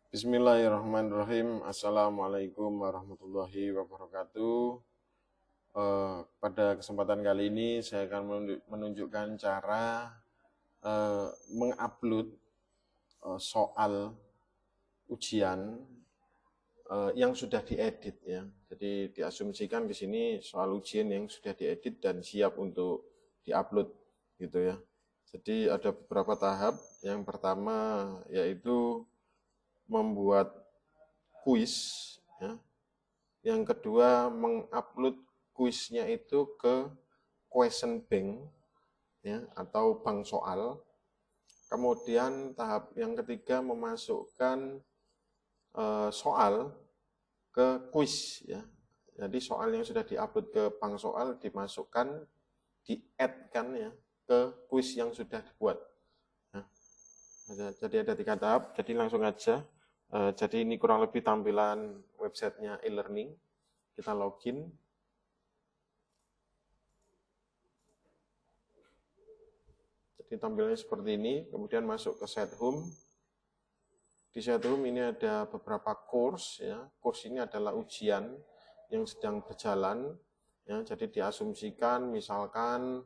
Bismillahirrahmanirrahim. Assalamualaikum warahmatullahi wabarakatuh. Pada kesempatan kali ini saya akan menunjukkan cara mengupload soal ujian yang sudah diedit ya. Jadi diasumsikan di sini soal ujian yang sudah diedit dan siap untuk diupload gitu ya. Jadi ada beberapa tahap. Yang pertama yaitu membuat kuis ya. Yang kedua mengupload kuisnya itu ke question bank ya atau bank soal. Kemudian tahap yang ketiga memasukkan soal ke kuis ya. Jadi soal yang sudah diupload ke bank soal dimasukkan, di-add-kan ya ke kuis yang sudah dibuat. Nah, jadi ada 3 tahap. Jadi langsung aja. Jadi ini kurang lebih tampilan websitenya e-learning. Kita login. Jadi tampilannya seperti ini. Kemudian masuk ke set home. Di set home ini ada beberapa course ya. Course ini adalah ujian yang sedang berjalan. Ya, jadi diasumsikan misalkan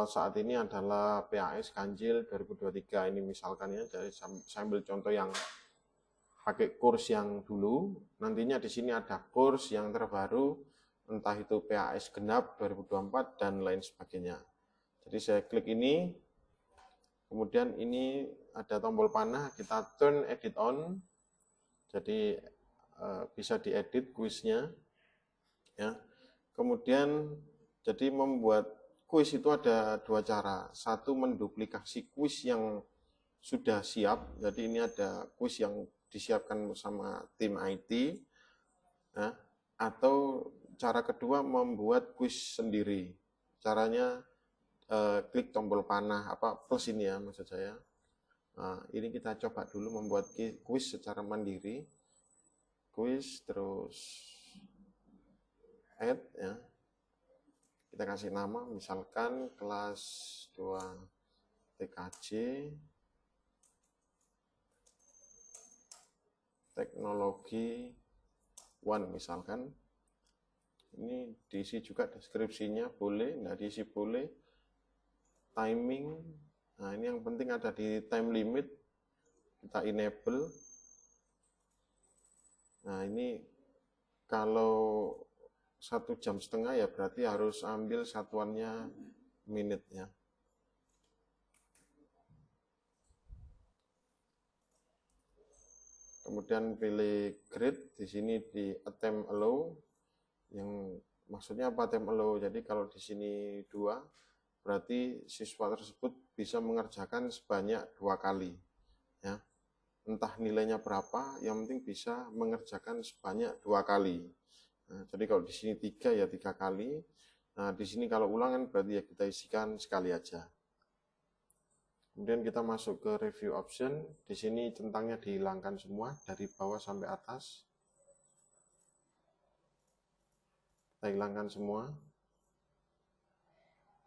saat ini adalah PAS Ganjil 2023 ini misalkan ya. Jadi saya ambil contoh yang pakai kurs yang dulu, nantinya di sini ada kurs yang terbaru, entah itu PAS genap 2024 dan lain sebagainya. Jadi saya klik ini, kemudian ini ada tombol panah, kita turn edit on, jadi bisa diedit kuisnya. Ya. Kemudian jadi membuat kuis itu ada 2 cara. Satu menduplikasi kuis yang sudah siap, jadi ini ada kuis yang disiapkan bersama tim IT, ya, atau cara kedua membuat kuis sendiri. Caranya klik tombol panah plus ini ya maksud saya. Nah, ini kita coba dulu membuat kuis secara mandiri. Kuis terus add ya. Kita kasih nama misalkan kelas 2 TKJ teknologi 1 misalkan. Ini diisi juga deskripsinya boleh, nggak diisi boleh. Timing, nah ini yang penting ada di time limit, kita enable. Nah ini kalau 1,5 jam ya berarti harus ambil satuannya menit ya. Kemudian pilih grade, di sini di attempt allow, yang maksudnya apa attempt allow? Jadi kalau di sini 2, berarti siswa tersebut bisa mengerjakan sebanyak 2 kali. Ya. Entah nilainya berapa, yang penting bisa mengerjakan sebanyak 2 kali. Nah, jadi kalau di sini 3 ya 3 kali. Nah, di sini kalau ulangan berarti ya kita isikan sekali aja. Kemudian kita masuk ke review option. Di sini centangnya dihilangkan semua dari bawah sampai atas. Kita hilangkan semua.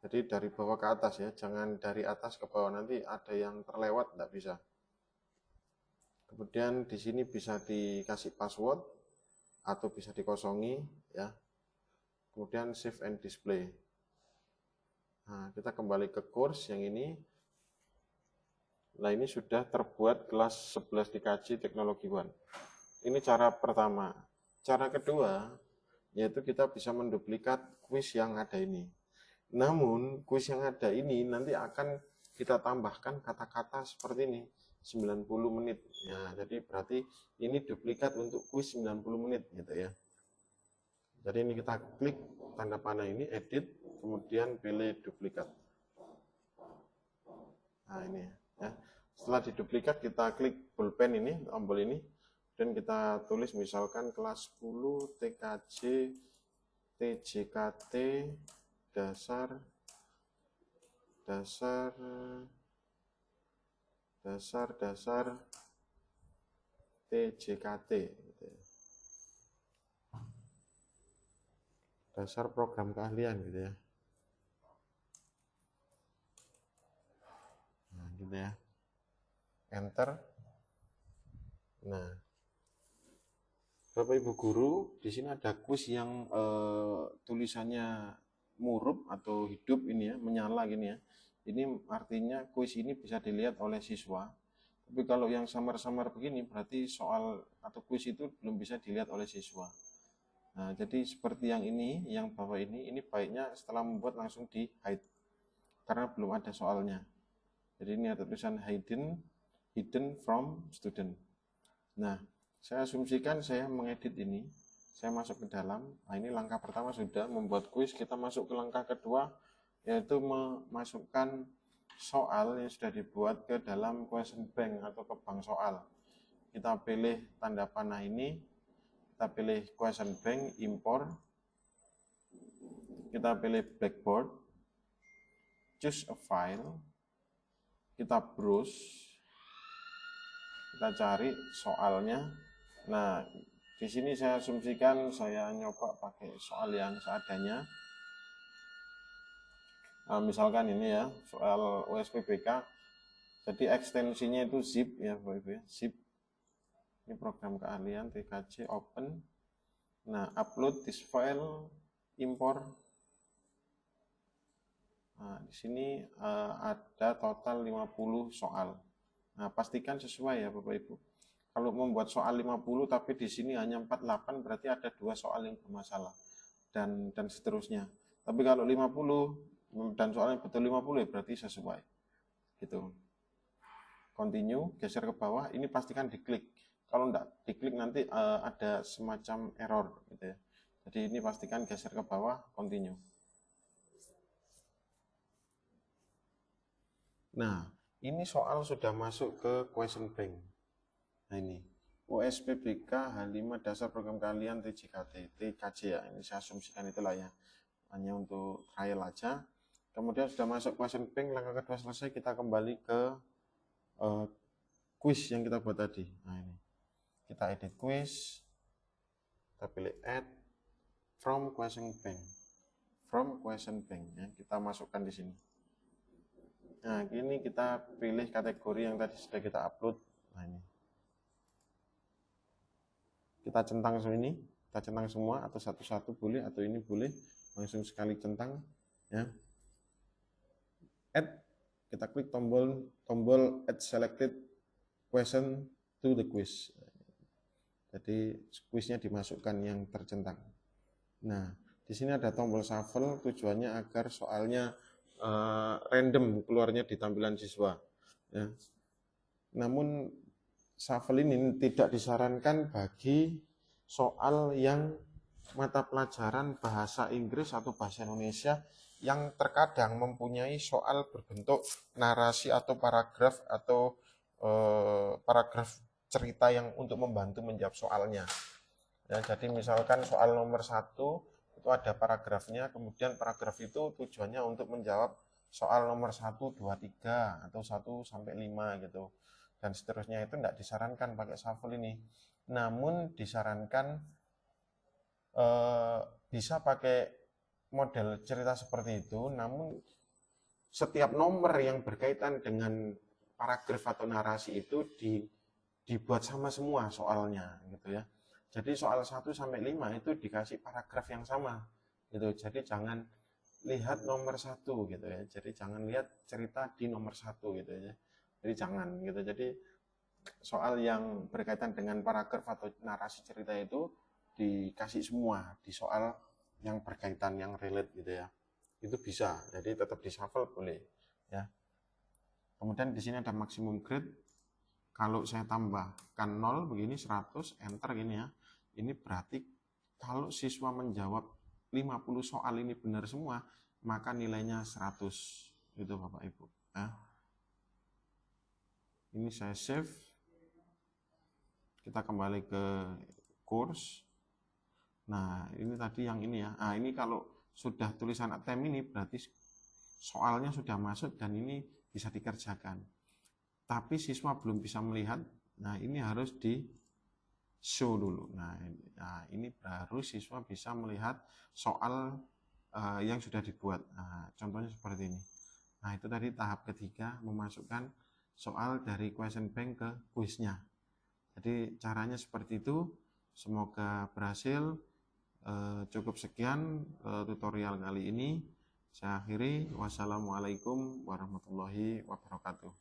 Jadi dari bawah ke atas ya, jangan dari atas ke bawah, nanti ada yang terlewat, tidak bisa. Kemudian di sini bisa dikasih password atau bisa dikosongi ya. Kemudian save and display. Nah, kita kembali ke course yang ini. Nah, ini sudah terbuat kelas 11 DKJ Teknologi 1. Ini cara pertama. Cara kedua, yaitu kita bisa menduplikat kuis yang ada ini. Namun, kuis yang ada ini nanti akan kita tambahkan kata-kata seperti ini, 90 menit. Ya, jadi berarti ini duplikat untuk kuis 90 menit gitu ya. Jadi ini kita klik tanda panah ini, edit, kemudian pilih duplikat. Nah, ini ya. Setelah diduplikat kita klik pulpen ini, tombol ini, dan kita tulis misalkan kelas 10 TKJ TJKT dasar TJKT gitu ya. Dasar program keahlian gitu ya. Nah, gitu ya. Enter. Nah, Bapak Ibu guru, di sini ada kuis yang tulisannya murup atau hidup ini ya, menyala gini ya. Ini artinya kuis ini bisa dilihat oleh siswa. Tapi kalau yang samar-samar begini berarti soal atau kuis itu belum bisa dilihat oleh siswa. Nah, jadi seperti yang ini, yang bawah ini baiknya setelah membuat langsung di hide karena belum ada soalnya. Jadi ini ada tulisan hidden from student. Nah, saya asumsikan saya mengedit ini, saya masuk ke dalam. Nah, ini langkah pertama sudah membuat kuis. Kita masuk ke langkah kedua, yaitu memasukkan soal yang sudah dibuat ke dalam question bank atau ke bank soal. Kita pilih tanda panah ini, kita pilih question bank, import, kita pilih Blackboard, choose a file, kita browse, kita cari soalnya. Nah, di sini saya asumsikan saya nyoba pakai soal yang seadanya. Nah, misalkan ini ya, soal USPBK. Jadi ekstensinya itu zip ya, Bapak Ibu ya, zip. Ini program keahlian TKJ open. Nah, upload this file, import. Nah, di sini ada total 50 soal. Nah, pastikan sesuai ya Bapak Ibu. Kalau membuat soal 50 tapi di sini hanya 48 berarti ada 2 soal yang bermasalah dan seterusnya. Tapi kalau 50 dan soalnya betul 50 ya berarti sesuai. Gitu. Continue, geser ke bawah, ini pastikan diklik. Kalau enggak diklik nanti ada semacam error gitu ya. Jadi ini pastikan geser ke bawah, continue. Nah, ini soal sudah masuk ke question bank. Nah ini, USPBK H5 dasar program keahlian TKJ ya, ini saya asumsikan itulah ya, hanya untuk trial aja. Kemudian sudah masuk question bank, langkah kedua selesai, kita kembali ke quiz yang kita buat tadi. Nah ini, kita edit quiz, kita pilih add from question bank ya, kita masukkan di sini. Nah ini kita pilih kategori yang tadi sudah kita upload. Nah ini, kita centang ini, kita centang semua atau satu-satu boleh, atau ini boleh langsung sekali centang ya. Add, kita klik tombol add selected question to the quiz. Jadi kuisnya dimasukkan yang tercentang. Nah, di sini ada tombol shuffle, tujuannya agar soalnya random keluarnya di tampilan siswa ya. Namun shuffle ini tidak disarankan bagi soal yang mata pelajaran bahasa Inggris atau bahasa Indonesia yang terkadang mempunyai soal berbentuk narasi atau paragraf cerita yang untuk membantu menjawab soalnya. Ya, jadi misalkan soal nomor 1 itu ada paragrafnya, kemudian paragraf itu tujuannya untuk menjawab soal nomor 1, 2, 3 atau 1 sampai 5 gitu. Dan seterusnya itu tidak disarankan pakai shuffle ini. Namun disarankan bisa pakai model cerita seperti itu, namun setiap nomor yang berkaitan dengan paragraf atau narasi itu dibuat sama semua soalnya gitu ya. Jadi soal 1 sampai 5 itu dikasih paragraf yang sama gitu. Jadi jangan lihat nomor 1 gitu ya. Jadi jangan lihat cerita di nomor 1 gitu ya. Jadi jangan gitu. Jadi soal yang berkaitan dengan paragraf atau narasi cerita itu dikasih semua di soal yang berkaitan, yang relate gitu ya. Itu bisa. Jadi tetap di shuffle boleh ya. Kemudian di sini ada maksimum grade. Kalau saya tambahkan 0 begini 100 enter gini ya. Ini berarti kalau siswa menjawab 50 soal ini benar semua, maka nilainya 100. Itu Bapak Ibu ya. Ini saya save. Kita kembali ke course. Nah, ini tadi yang ini ya. Nah, ini kalau sudah tulisan attempt ini berarti soalnya sudah masuk dan ini bisa dikerjakan. Tapi siswa belum bisa melihat. Nah, ini harus di show dulu. Nah, ini baru siswa bisa melihat soal yang sudah dibuat. Nah, contohnya seperti ini. Nah, itu tadi tahap ketiga, memasukkan soal dari question bank ke kuisnya. Jadi caranya seperti itu. Semoga berhasil. Cukup sekian tutorial kali ini. Saya akhiri. Wassalamualaikum warahmatullahi wabarakatuh.